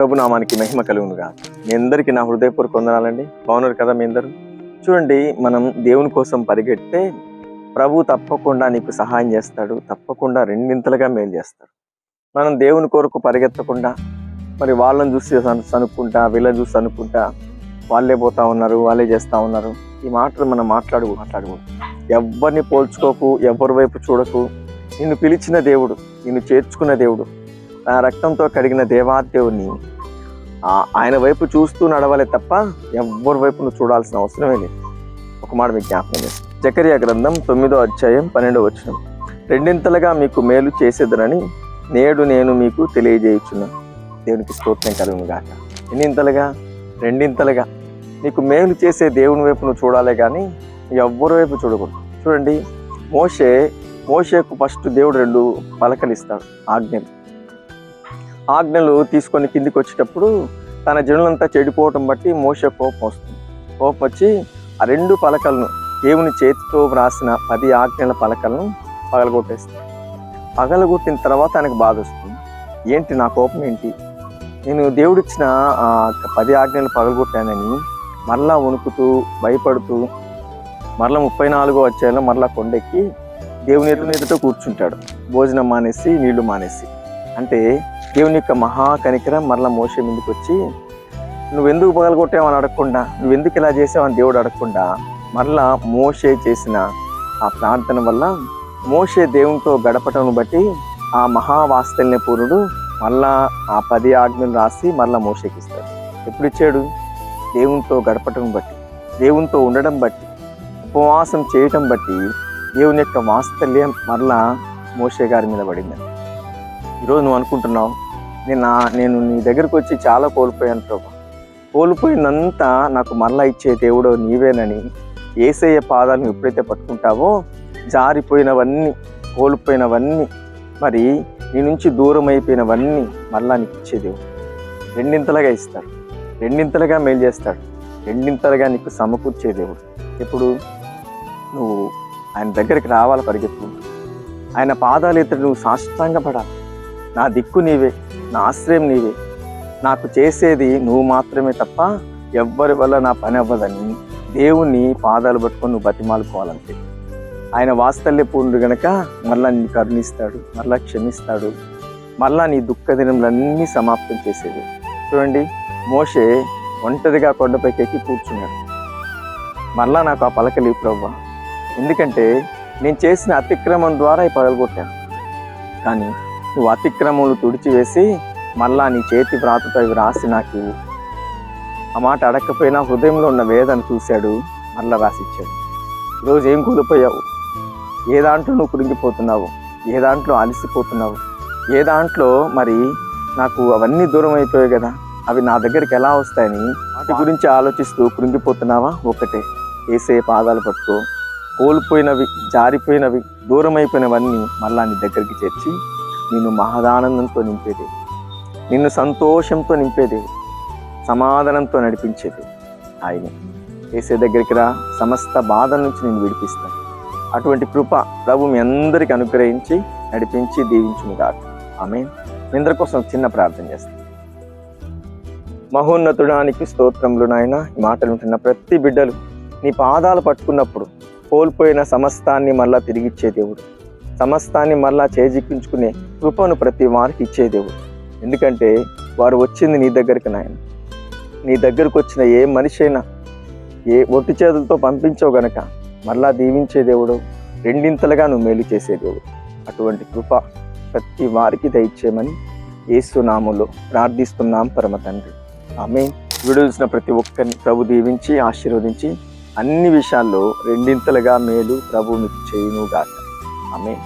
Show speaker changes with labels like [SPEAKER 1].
[SPEAKER 1] ప్రభు నామానికి మహిమ కలుగునుగా. మీ అందరికీ నా హృదయపూర్వక వందనాలండి. బాగున్నారు కదా మీ అందరూ? చూడండి, మనం దేవుని కోసం పరిగెడితే ప్రభు తప్పకుండా నీకు సహాయం చేస్తాడు, తప్పకుండా రెండింతలుగా మేలు చేస్తాడు. మనం దేవుని కొరకు పరిగెత్తకుండా మరి వాళ్ళని చూసి అనుకుంటా, వీళ్ళని చూసి అనుకుంటా, వాళ్ళే పోతా ఉన్నారు, వాళ్ళే చేస్తూ ఉన్నారు, ఈ మాటలు మనం మాట్లాడకూడదు. ఎవరిని పోల్చుకోకు, ఎవరి వైపు చూడకు. నిన్ను పిలిచిన దేవుడు, నిన్ను చేర్చుకున్న దేవుడు, నా రక్తంతో కడిగిన దేవాదేవుని ఆయన వైపు చూస్తూ నడవాలి తప్ప ఎవరి వైపు నువ్వు చూడాల్సిన అవసరమే లేదు. ఒక మాట మీకు జ్ఞాపకం చేస్తాను. జకరియా గ్రంథం 9వ అధ్యాయం 12వ వచనం. రెండింతలుగా మీకు మేలు చేసేదనని నేడు నేను మీకు తెలియజేయుచున్నాను. దేవునికి స్తోత్రం కలుగును గాక. ఎన్నింతలుగా? రెండింతలుగా నీకు మేలు చేసే దేవుని వైపు నువ్వు చూడాలి కానీ ఎవరి వైపు చూడకూడదు. చూడండి, మోషేకు ఫస్ట్ దేవుడు 2 పలకలు ఇస్తాడు, ఆజ్ఞలు తీసుకొని కిందికి వచ్చేటప్పుడు తన జనులంతా చెడిపోవటం బట్టి మోషే కోపం వస్తుంది. కోపం వచ్చి ఆ 2 పలకలను, దేవుని చేతితో వ్రాసిన 10 ఆజ్ఞల పలకలను పగలగొట్టేస్తాడు. పగలగొట్టిన తర్వాత ఆయనకు బాధ వస్తుంది. ఏంటి నా కోపం ఏంటి? నేను దేవుడిచ్చిన 10 ఆజ్ఞలు పగలగొట్టానని మరలా వణుకుతూ భయపడుతూ మరలా 34వ అధ్యాయంలో మరలా కొండెక్కి దేవుని ఎదుట కూర్చుంటాడు, భోజనం మానేసి నీళ్లు మానేసి. అంటే దేవుని యొక్క మహాకనికరం మరలా మోషే ముందుకు వచ్చి నువ్వెందుకు పగలగొట్టావని అడగకుండా, నువ్వెందుకు ఇలా చేసావని దేవుడు అడగకుండా మరలా మోషే చేసిన ఆ ప్రార్థన వల్ల మోషే దేవునితో గడపటం బట్టి ఆ మహావాత్సల్య పూర్ణుడు మరలా ఆ 10 ఆజ్ఞలు రాసి మరలా మోషేకి ఇస్తాడు. ఎప్పుడు ఇచ్చాడు? దేవునితో గడపటం బట్టి, దేవునితో ఉండడం బట్టి, ఉపవాసం చేయటం బట్టి దేవుని యొక్క వాత్సల్యం మరలా మోషే గారి మీద పడింది. ఈరోజు నువ్వు అనుకుంటున్నావు, నేను నీ దగ్గరకు వచ్చి చాలా కోల్పోయాను ప్రభు, కోల్పోయినంతా నాకు మరలా ఇచ్చే దేవుడు నీవేనని యేసయ్య పాదాలను ఎప్పుడైతే పట్టుకుంటావో జారిపోయినవన్నీ, కోల్పోయినవన్నీ, మరి నీ నుంచి దూరం అయిపోయినవన్నీ మరలా నీకు ఇచ్చే దేవుడు రెండింతలుగా ఇస్తాడు, రెండింతలుగా మేలు చేస్తాడు, రెండింతలుగా నీకు సమకూర్చే దేవుడు. ఎప్పుడు నువ్వు ఆయన దగ్గరికి రావాలి, పరిగెత్తుకుంటూ ఆయన పాదాలు ఎత్తుడు నువ్వు సాష్టాంగపడాలి. నా దిక్కు నీవే, నా ఆశ్రయం నీవే, నాకు చేసేది నువ్వు మాత్రమే తప్ప ఎవ్వరి వల్ల నా పని అవ్వదని దేవుని పాదాలు పట్టుకొని నువ్వు బతిమాలుకోవాలంటే. ఆయన వాత్సల్య పూర్ణుడు గనక మరలా నీ కరుణిస్తాడు, మరలా క్షమిస్తాడు, మరలా నీ దుఃఖ దినములన్నీ సమాప్తం చేసేది. చూడండి, మోషే ఒంటరిగా కొండపైకి ఎక్కి కూర్చున్నాడు. మరలా నాకు ఆ పలకలు ప్రభువా, ఎందుకంటే నేను చేసిన అతిక్రమం ద్వారా ఈ పగలగొట్టాను, కానీ నువ్వు అతిక్రమములు తుడిచివేసి మరలా నీ చేతి వ్రాతతో ఇవి రాసి నాకు ఇవ్వు. ఆ మాట అడగకపోయినా హృదయంలో ఉన్న వేదన చూశాడు, మరలా రాసిచ్చాడు. ఈరోజు ఏం కోల్పోయావు? ఏ దాంట్లో నువ్వు కృంగిపోతున్నావు? ఏ దాంట్లో అలసిపోతున్నావు? ఏ దాంట్లో మరి నాకు అవన్నీ దూరం అయిపోయాయి కదా, అవి నా దగ్గరికి ఎలా వస్తాయని వాటి గురించి ఆలోచిస్తూ కృంగిపోతున్నావా? ఒకటే, యేసయ్య పాదాలు పట్టుకో. కోల్పోయినవి, జారిపోయినవి, దూరం అయిపోయినవన్నీ మళ్ళా నీ దగ్గరికి చేర్చి నిన్ను మహదానందంతో నింపేది, నిన్ను సంతోషంతో నింపేది, సమాధానంతో నడిపించేది ఆయనే. యేసయ్య దగ్గరికి రా, సమస్త బాధల నుంచి నేను విడిపిస్తాను. అటువంటి కృప ప్రభు మీ అందరికీ అనుగ్రహించి నడిపించి దీవించును గాక. ఆమేన్. మీ అందరి కోసం చిన్న ప్రార్థన చేస్తాను. మహోన్నతుడానికి స్తోత్రములు నాయన. ఈ మాటలు ఉంటున్న ప్రతి బిడ్డలు నీ పాదాలు పట్టుకున్నప్పుడు కోల్పోయిన సమస్తాన్ని మరలా తిరిగిచ్చే దేవుడు, సమస్తాన్ని మరలా చేజిక్కించుకునే కృపను ప్రతి వారికి ఇచ్చే దేవుడు. ఎందుకంటే వారు వచ్చింది నీ దగ్గరికి నాయన. నీ దగ్గరకు వచ్చిన ఏ మనిషి అయినా ఏ ఒట్టి చేతులతో పంపించవు గనక మరలా దీవించే దేవుడు, రెండింతలుగా నువ్వు మేలు చేసే దేవుడు. అటువంటి కృప ప్రతి వారికి దయచేయమని యేసు నామములో ప్రార్థిస్తున్నాం పరమ తండ్రి. ఆమేన్. వీడియో చూసిన ప్రతి ఒక్కరిని ప్రభు దీవించి ఆశీర్వదించి అన్ని విషయాల్లో రెండింతలుగా మేలు ప్రభు మీకు చేయును గాక. ఆమేన్.